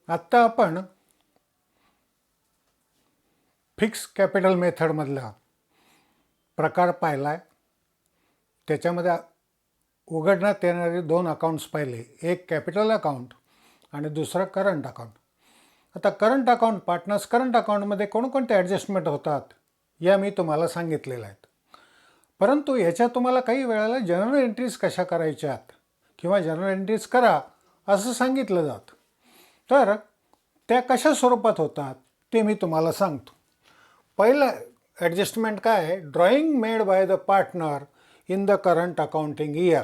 आत्ता आपण fix capital मेथडमधला प्रकार पाहिला आहे. त्याच्यामध्ये उघडण्यात येणारे 2 अकाउंट्स पाहिले, एक कॅपिटल अकाउंट आणि दुसरं करंट अकाउंट. आता करंट अकाउंट, पार्टनर्स करंट अकाउंटमध्ये कोणकोणते ॲडजस्टमेंट होतात या मी तुम्हाला सांगितलेलं आहेत. परंतु याच्यात तुम्हाला काही वेळेला जनरल एंट्रीज कशा करायच्यात किंवा जनरल एंट्रीज करा असं सांगितलं जातं. तर त्या कशा स्वरूपात होतात ते मी तुम्हाला सांगतो. पहिलं ॲडजस्टमेंट काय आहे, drawing made by the partner in the current accounting year.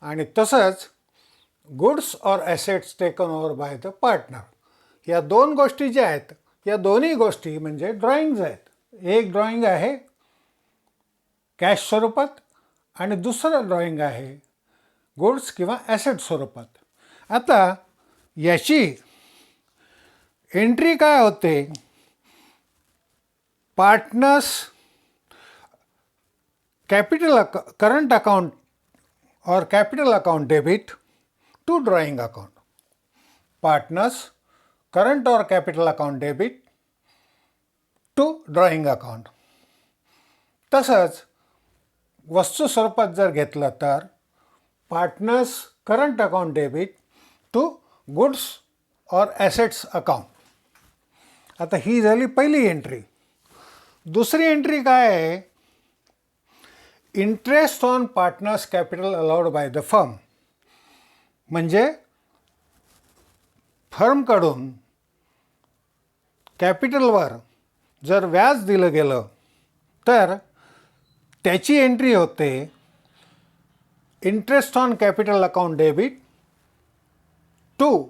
आणि तसंच goods or assets taken over by the partner. या 2 गोष्टी ज्या आहेत, या दोन्ही गोष्टी म्हणजे ड्रॉइंग्ज आहेत. एक ड्रॉइंग आहे कॅश स्वरूपात आणि दुसरं ड्रॉइंग आहे गुड्स किंवा ॲसेट स्वरूपात. आता याची एंट्री काय होते, पार्टनर्स कॅपिटल करंट अकाउंट और capital account debit to drawing account. Partners current और capital account debit to drawing account. तसंच वस्तू स्वरूपात जर घेतलं तर partners current account debit to goods और ॲसेट्स अकाउंट. आता ही झाली पहिली एंट्री. दुसरी एंट्री काय आहे, interest on partners capital allowed by the firm. म्हणजे फर्मकडून कॅपिटलवर जर व्याज दिलं गेलं तर त्याची एंट्री होते interest on capital account debit to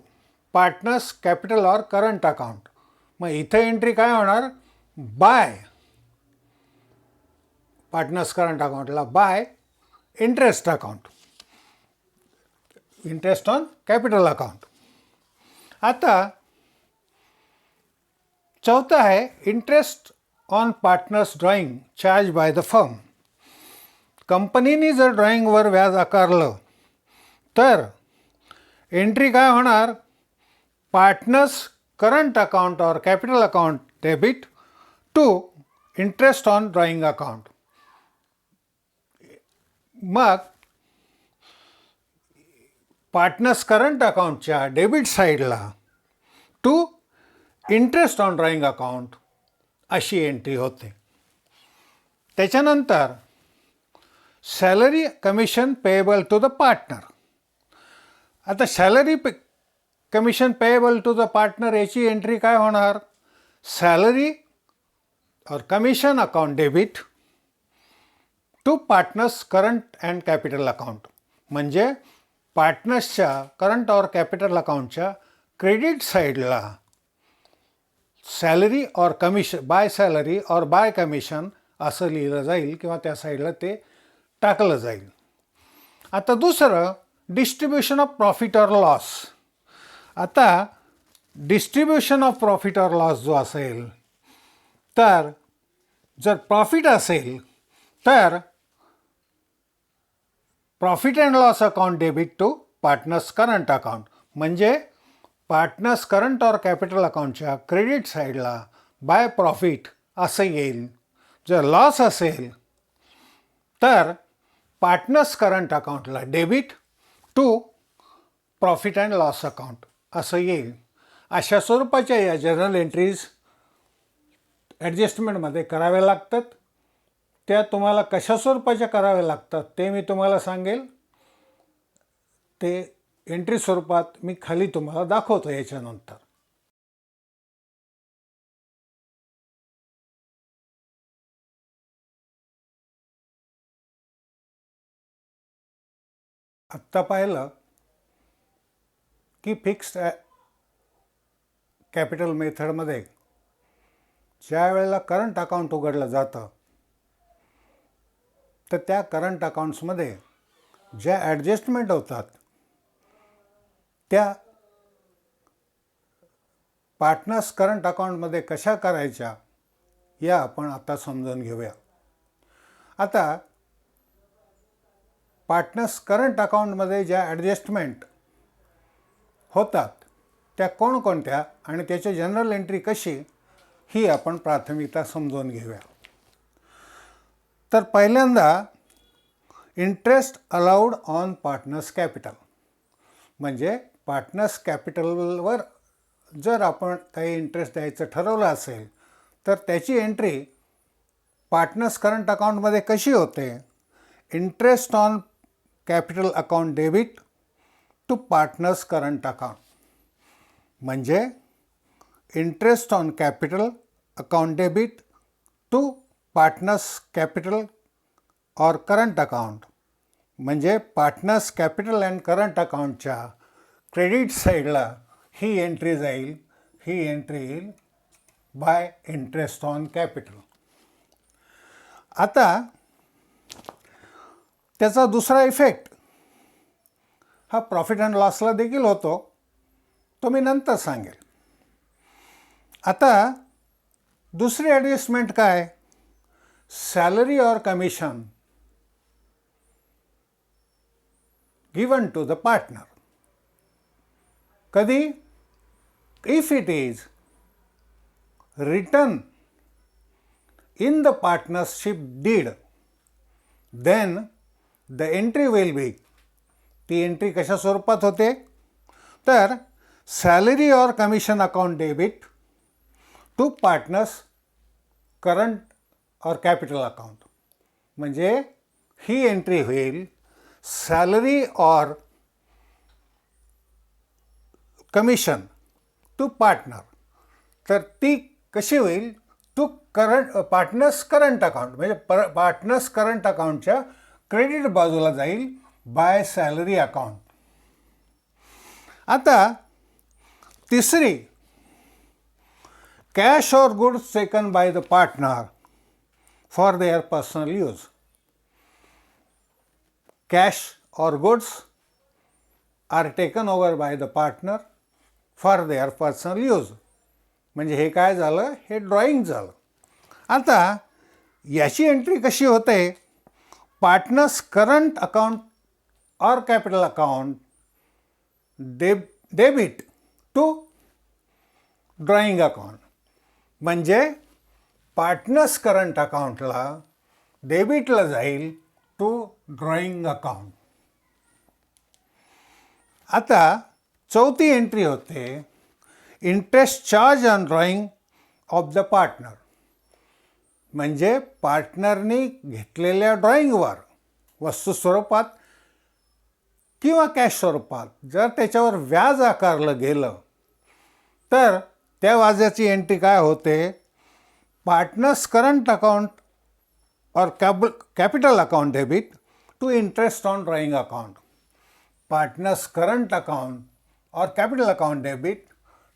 partners capital or current account. मग इथं एंट्री काय होणार, बाय पार्टनर्स करंट अकाउंटला by interest account, interest on capital account. आता चौथं आहे interest on partners drawing charge by the firm. कंपनीने जर ड्रॉइंगवर व्याज आकारलं तर एंट्री काय होणार, पार्टनर्स करंट अकाउंट और capital account debit to interest on drawing account. मग पार्टनर्स करंट अकाउंटच्या डेबिट साईडला to interest on drawing account अशी एंट्री होते. त्याच्यानंतर salary commission payable to the partner. आता salary commission payable to the partner याची entry काय होणार, सॅलरी और commission account debit to partners current and capital account. म्हणजे पार्टनर्सच्या करंट और कॅपिटल अकाउंटच्या क्रेडिट साईडला सॅलरी और कमिशन, बाय सॅलरी और बाय कमिशन असं लिहिलं जाईल किंवा त्या साईडला ते टाकलं जाईल. आता दुसरं distribution of profit or loss. आता distribution of profit or loss जो असेल, तर जर प्रॉफिट असेल तर profit and loss account debit to partners current account. म्हणजे पार्टनर्स करंट और कॅपिटल अकाउंटच्या क्रेडिट साईडला बाय प्रॉफिट असं येईल. जर लॉस असेल तर पार्टनर्स करंट अकाउंटला debit to profit and loss account असं येईल. अशा स्वरूपाच्या या जर्नल एंट्रीज ॲडजस्टमेंटमध्ये कराव्या लागतात. त्या तुम्हाला कशा स्वरूपाच्या कराव्या लागतात ते मी तुम्हाला सांगेल. ते एंट्री स्वरूपात मी खाली तुम्हाला दाखवतो याच्यानंतर. आत्ता पाहिलं की फिक्स्ड कॅपिटल मेथडमध्ये ज्या वेळेला करंट अकाउंट उघडलं जातं तर त्या करंट अकाउंट्समध्ये ज्या ॲडजस्टमेंट होतात त्या पार्टनर्स करंट अकाउंटमध्ये कशा करायच्या या आपण आता समजून घेऊया. आता पार्टनर्स करंट अकाउंटमध्ये ज्या ॲडजस्टमेंट होतात त्या कोणकोणत्या आणि त्याची जनरल एंट्री कशी ही आपण प्राथमिकता समजून घेऊया. तर पहिल्यांदा interest allowed on partners capital, म्हणजे पार्टनर्स कॅपिटलवर जर आपण काही इंटरेस्ट द्यायचं ठरवलं असेल तर त्याची एंट्री पार्टनर्स करंट अकाउंटमध्ये कशी होते. Interest on capital account debit to partners current account, म्हणजे interest on capital account debit to partners capital और करंट अकाउंट, म्हणजे पार्टनर्स कॅपिटल अँड करंट अकाउंटच्या क्रेडिट साईडला ही एंट्री जाईल. ही एंट्री येईल बाय इंटरेस्ट ऑन कॅपिटल. आता त्याचा दुसरा इफेक्ट हा प्रॉफिट अँड लॉसला देखील होतो, तो मी नंतर सांगेल. आता दुसरी ॲडजस्टमेंट काय, सॅलरी और commission given to the partner. कधी, if it is written in the partnership deed, then the entry will be, ती एंट्री कशा स्वरूपात होते तर सॅलरी और commission account debit to partners current और कॅपिटल अकाउंट, म्हणजे ही एंट्री होईल सॅलरी और कमिशन टू पार्टनर. तर ती कशी होईल, to current partners current account, म्हणजे पार्टनर्स करंट अकाउंटच्या क्रेडिट बाजूला जाईल बाय सॅलरी अकाउंट. आता तिसरी, कॅश और goods taken by the partner for their personal use. Cash और goods are taken over by the partner for their personal use, म्हणजे हे काय झालं, हे ड्रॉइंग झालं. आता याची एंट्री कशी होते, पार्टनर्स करंट अकाउंट और capital account debit to drawing account, म्हणजे पार्टनर्स करंट अकाउंटला डेबिटला जाईल टू ड्रॉइंग अकाउंट. आता चौथी एंट्री होते interest charge on drawing of the partner, म्हणजे पार्टनरनी घेतलेल्या ड्रॉइंगवर वस्तू स्वरूपात किंवा कॅश स्वरूपात जर त्याच्यावर व्याज आकारलं गेलं तर त्या व्याजाची एंट्री काय होते, पार्टनर्स करंट अकाउंट और capital account debit to interest on drawing account. Partners current account और capital account debit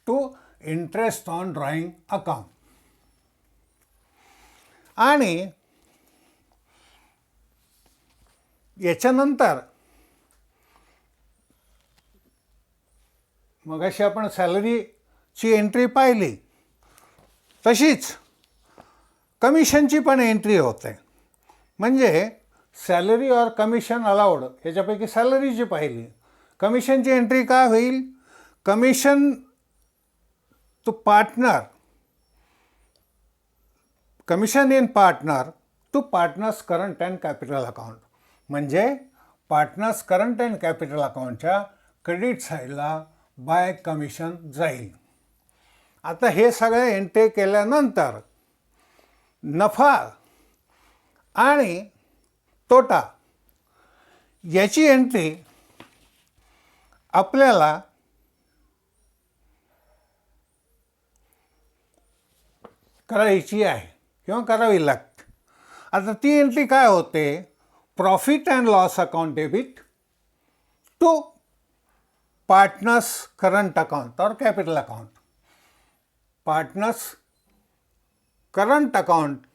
to interest on drawing account. आणि याच्यानंतर मगाशी आपण सॅलरीची एंट्री पाहिली, तशीच कमिशनची पण एंट्री होते. म्हणजे सॅलरी और कमिशन अलाउड याच्यापैकी सॅलरीची पाहिली, कमिशनची एंट्री काय होईल, commission to partner, commission in partner to partners current and capital account, म्हणजे पार्टनर्स करंट अँड कॅपिटल अकाउंटच्या क्रेडिट साईडला बाय कमिशन जाईल. आता हे सगळे एंट्री केल्यानंतर नफा आणि तोटा याची एंट्री आपल्याला करायची आहे किंवा करावी लागते. आता ती एंट्री काय होते, profit and loss account debit to partners current account और capital account. Partners current account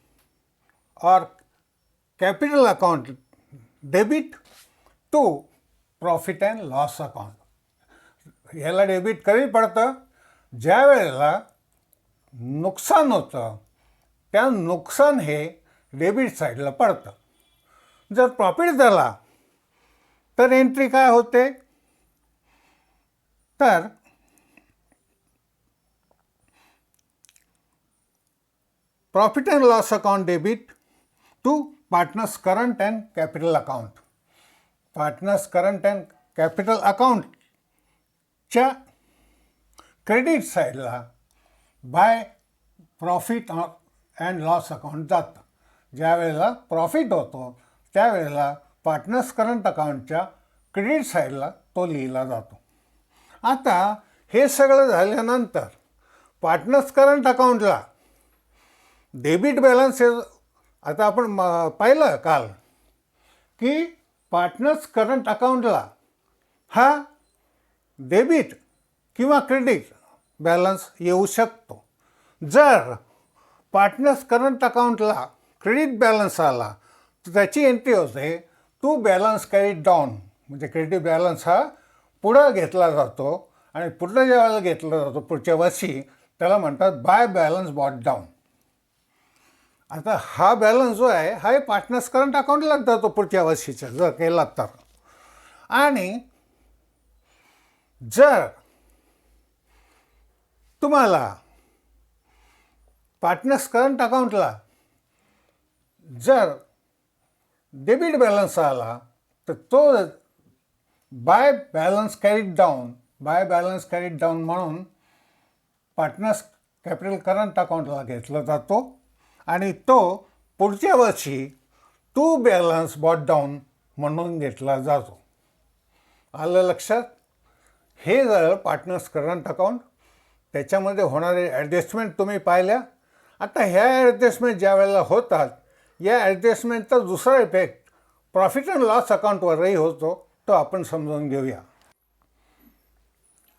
और capital account debit to profit and loss account. याला डेबिट कधी पडतं, ज्या वेळेला नुकसान होतं त्या नुकसान हे डेबिट साईडला पडतं. जर प्रॉफिट झाला तर एंट्री काय होते, तर profit and loss account debit to partners current and capital account. Partners current and capital अकाउंटच्या क्रेडिट साईडला by profit and loss account जातं. ज्या वेळेला प्रॉफिट होतो त्यावेळेला पार्टनर्स करंट अकाउंटच्या क्रेडिट साईडला तो लिहिला जातो. आता हे सगळं झाल्यानंतर पार्टनर्स करंट अकाउंटला डेबिट बॅलन्स आता आपण पाहिलं काल की पार्टनर्स करंट अकाउंटला हा डेबिट किंवा क्रेडिट बॅलन्स येऊ शकतो. जर पार्टनर्स करंट अकाउंटला क्रेडिट बॅलन्स आला तर त्याची एंट्री होते टू बॅलन्स कॅरीड डाऊन. म्हणजे क्रेडिट बॅलन्स हा पुढं घेतला जातो आणि पुढं ज्या वेळेला घेतला जातो पुढच्या वर्षी त्याला म्हणतात बाय बॅलन्स बॉट डाऊन. आता हा बॅलन्स जो आहे हा पार्टनर्स करंट अकाउंटलाच जातो पुढच्या वर्षीचा जर केला तर. आणि जर तुम्हाला पार्टनर्स करंट अकाउंटला जर डेबिट बॅलन्स आला तर तो बाय बॅलन्स कॅरीड डाऊन म्हणून पार्टनर्स कॅपिटल करंट अकाउंटला घेतला जातो आणि तो पुढच्या वर्षी टू बॅलन्स बॉट डाऊन म्हणून घेतला जातो. आलं लक्षात? हे झालं पार्टनर्स करंट अकाउंट. त्याच्यामध्ये होणारे ॲडजस्टमेंट तुम्ही पाहिल्या. आता ह्या ॲडजस्टमेंट ज्या वेळेला होतात या ॲडजस्टमेंटचा दुसरा इफेक्ट प्रॉफिट अँड लॉस अकाउंटवरही होतो, तो आपण समजून घेऊया.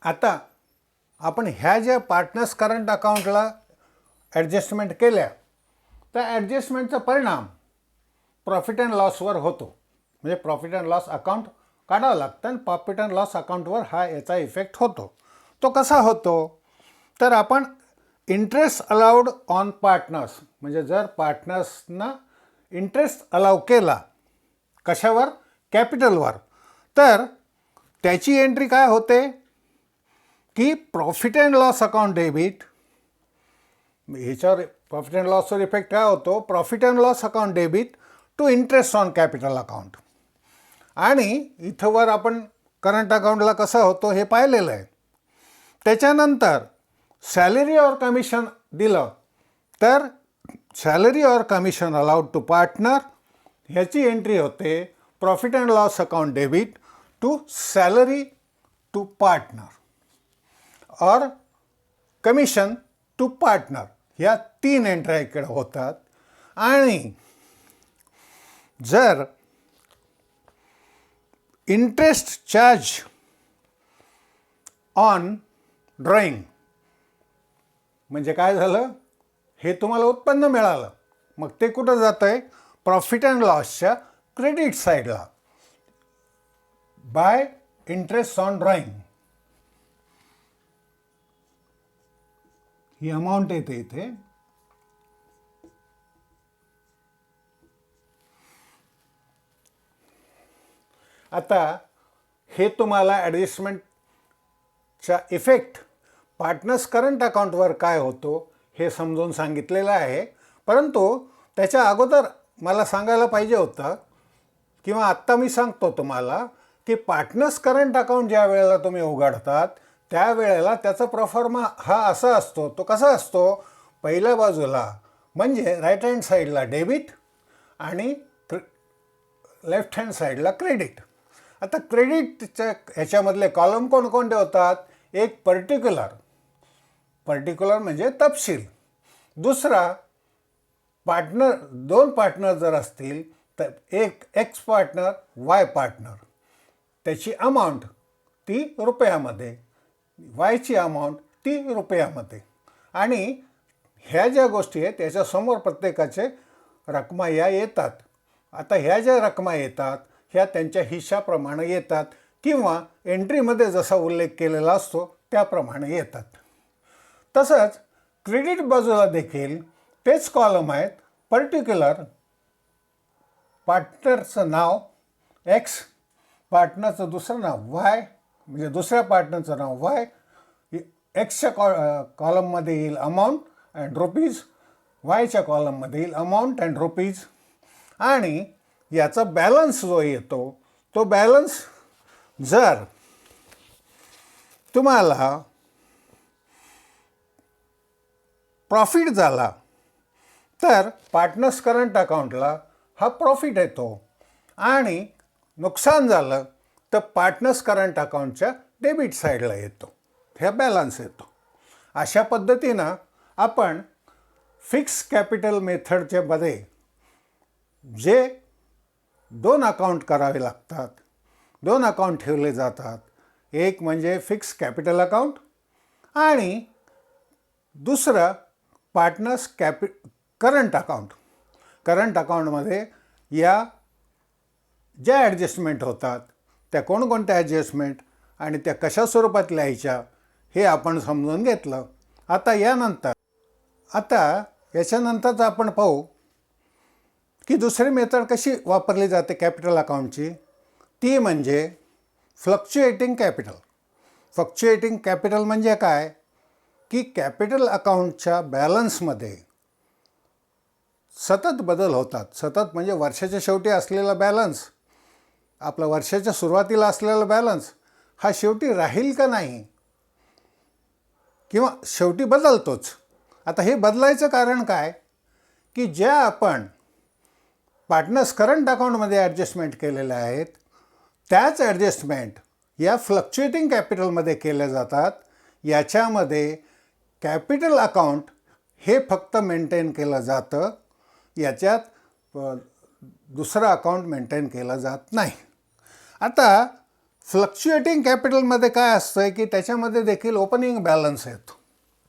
आता आपण ह्या ज्या पार्टनर्स करंट अकाउंटला ॲडजस्टमेंट केल्या त्या ॲडजस्टमेंटचा परिणाम प्रॉफिट अँड लॉसवर होतो. म्हणजे प्रॉफिट अँड लॉस अकाउंट काढावं लागतं आणि प्रॉफिट अँड लॉस अकाउंटवर हा याचा इफेक्ट होतो. तो कसा होतो तर आपण इंटरेस्ट अलाउड ऑन पार्टनर्स, म्हणजे जर पार्टनर्सना इंटरेस्ट अलाव केला कशावर, कॅपिटलवर, तर त्याची एंट्री काय होते की profit and loss account debit. ह्याच्यावर प्रॉफिट अँड लॉसवर इफेक्ट काय होतो, profit and loss account debit to interest on capital account. आणि इथं वर आपण करंट अकाउंटला कसं होतो हे पाहिलेलं आहे. त्याच्यानंतर सॅलरी ऑर कमिशन दिलं तर salary or commission allowed to partner ह्याची एंट्री होते profit and loss account debit to salary to partner or commission to partner. ह्या 3 एंट्र्या इकडे होतात. आणि जर इंटरेस्ट चार्ज ऑन ड्रॉईंग म्हणजे काय झालं, हे तुम्हाला उत्पन्न मिळालं मग ते कुठं जातं आहे, प्रॉफिट अँड लॉसच्या क्रेडिट साईडला bye interest on drawing. He amount येते इथे. आता हे तुम्हाला ॲडजस्टमेंटचा इफेक्ट पार्टनर्स करंट अकाउंटवर काय होतो हे समजून सांगितलेलं आहे. परंतु त्याच्या अगोदर मला सांगायला पाहिजे होतं किंवा आत्ता मी सांगतो तुम्हाला की पार्टनर्स करंट अकाउंट ज्या वेळेला तुम्ही उघडतात त्यावेळेला त्याचा प्रोफॉर्मा हा असा असतो. तो कसा असतो, पहिल्या बाजूला म्हणजे राईट हँड साईडला डेबिट आणि लेफ्ट हँड साईडला क्रेडिट. आता क्रेडिटच्या ह्याच्यामधले कॉलम कोणकोणते होतात, एक पर्टिक्युलर म्हणजे तपशील, दुसरा पार्टनर, 2 पार्टनर जर असतील तर एक एक्स पार्टनर वाय पार्टनर, त्याची अमाऊंट ती रुपयामध्ये, वायची अमाऊंट ती रुपयामध्ये. आणि ह्या ज्या गोष्टी आहेत त्याच्यासमोर प्रत्येकाचे रकमा या येतात. आता ह्या ज्या रकमा येतात ह्या त्यांच्या हिश्शाप्रमाणे येतात किंवा एंट्रीमध्ये जसा उल्लेख केलेला असतो त्याप्रमाणे येतात. तसंच क्रेडिट बाजूला देखील तेच कॉलम आहेत. पर्टिक्युलर पार्टनरचं नाव एक्स, पार्टनरचं दुसरं नाव वाय, म्हणजे दुसऱ्या पार्टनरचं नाव वाय, एक्सच्या कॉलममध्ये येईल अमाऊंट अँड रुपीज, वायच्या कॉलममधील अमाऊंट अँड रुपीज आणि याचा बॅलन्स जो येतो तो बॅलन्स जर तुम्हाला प्रॉफिट झाला तर पार्टनर्स करंट अकाउंटला हा प्रॉफिट येतो आणि नुकसान झालं तर पार्टनर्स करंट अकाउंटच्या डेबिट साईडला येतो, ह्या बॅलन्स येतो. अशा पद्धतीनं आपण फिक्स कॅपिटल मेथडच्या मध्ये जे 2 अकाउंट करावे लागतात, 2 अकाउंट ठेवले जातात. एक म्हणजे फिक्स कॅपिटल अकाउंट आणि दुसरं पार्टनर्स करंट अकाउंट. करंट अकाउंटमध्ये या ज्या ॲडजस्टमेंट होतात त्या कोणकोणत्या ॲडजस्टमेंट आणि त्या कशा स्वरूपात लिहायच्या हे आपण समजून घेतलं. आता याच्यानंतरच आपण पाहू की दुसरी मेथड कशी वापरली जाते कॅपिटल अकाउंटची. ती म्हणजे फ्लक्च्युएटिंग कॅपिटल. फ्लक्च्युएटिंग कॅपिटल म्हणजे काय की कॅपिटल अकाउंटच्या बॅलन्समध्ये सतत बदल होतात. सतत म्हणजे वर्षाच्या शेवटी असलेला बॅलन्स, आपला वर्षाच्या सुरुवातीला असलेला बॅलन्स हा शेवटी राहील का नाही किंवा शेवटी बदलतोच. आता हे बदलायचं कारण काय की ज्या आपण पार्टनर्स करंट अकाउंटमध्ये ॲडजस्टमेंट केलेल्या आहेत त्याच ॲडजस्टमेंट या फ्लक्च्युएटिंग कॅपिटलमध्ये केल्या जातात. याच्यामध्ये कॅपिटल अकाउंट हे फक्त मेंटेन केलं जातं, याच्यात दुसरं अकाउंट मेंटेन केलं जात नाही. आता फ्लक्च्युएटिंग कॅपिटलमध्ये काय असतं की त्याच्यामध्ये देखील ओपनिंग बॅलन्स येतो.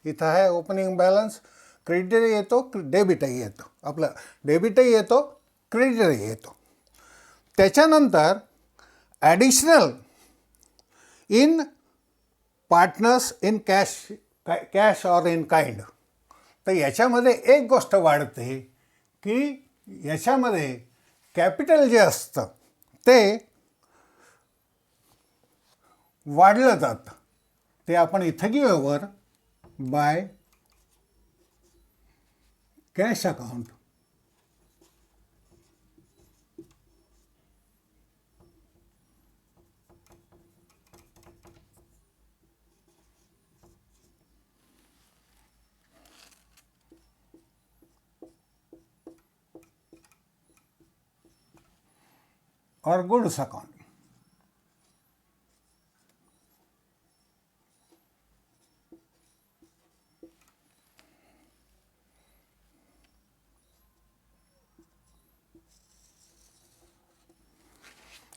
इथं आहे ओपनिंग बॅलन्स, क्रेडिटही येतो, डेबिटही येतो. आपलं डेबिटही येतो, क्रेडिटही येतो. त्याच्यानंतर additional in partners in cash or in kind. तर याच्यामध्ये एक गोष्ट वाढते की याच्यामध्ये कॅपिटल जे असतं ते वाढलं जातं. ते आपण इथं घेऊवर बाय कॅश अकाउंट और गुड्स अकाउंट.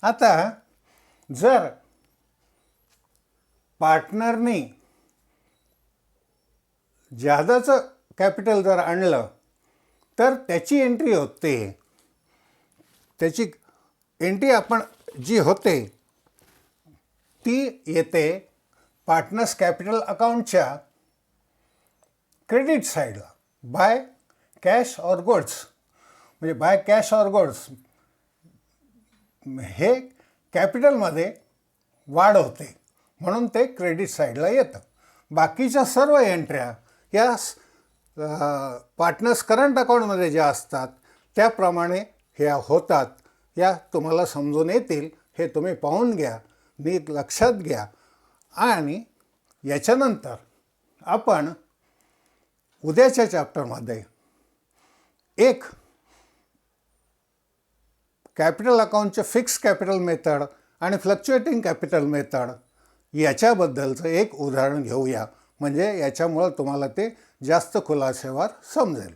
आता जर पार्टनरनी जादाचं कॅपिटल जर आणलं तर त्याची एंट्री होते. त्याची एंट्री आपण जी होते ती येते पार्टनर्स कॅपिटल अकाउंटच्या क्रेडिट साईडला बाय कॅश ऑर गुड्स. म्हणजे बाय कॅश ऑर गुड्स हे कॅपिटलमध्ये वाढ होते म्हणून ते क्रेडिट साईडला येतं. बाकीच्या सर्व एंट्र्या या पार्टनर्स करंट अकाउंटमध्ये ज्या असतात त्याप्रमाणे ह्या होतात. या तुम्हाला समजून येतील हे तुम्ही पाहून घ्या, नीट लक्षात घ्या. आणि याच्यानंतर आपण उद्याच्या चॅप्टरमध्ये एक कॅपिटल अकाउंटचे फिक्स कॅपिटल मेथड आणि फ्लक्च्युएटिंग कॅपिटल मेथड याच्याबद्दलचं एक उदाहरण घेऊया. म्हणजे याच्यामुळं तुम्हाला ते जास्त खुलासेवार समजेल.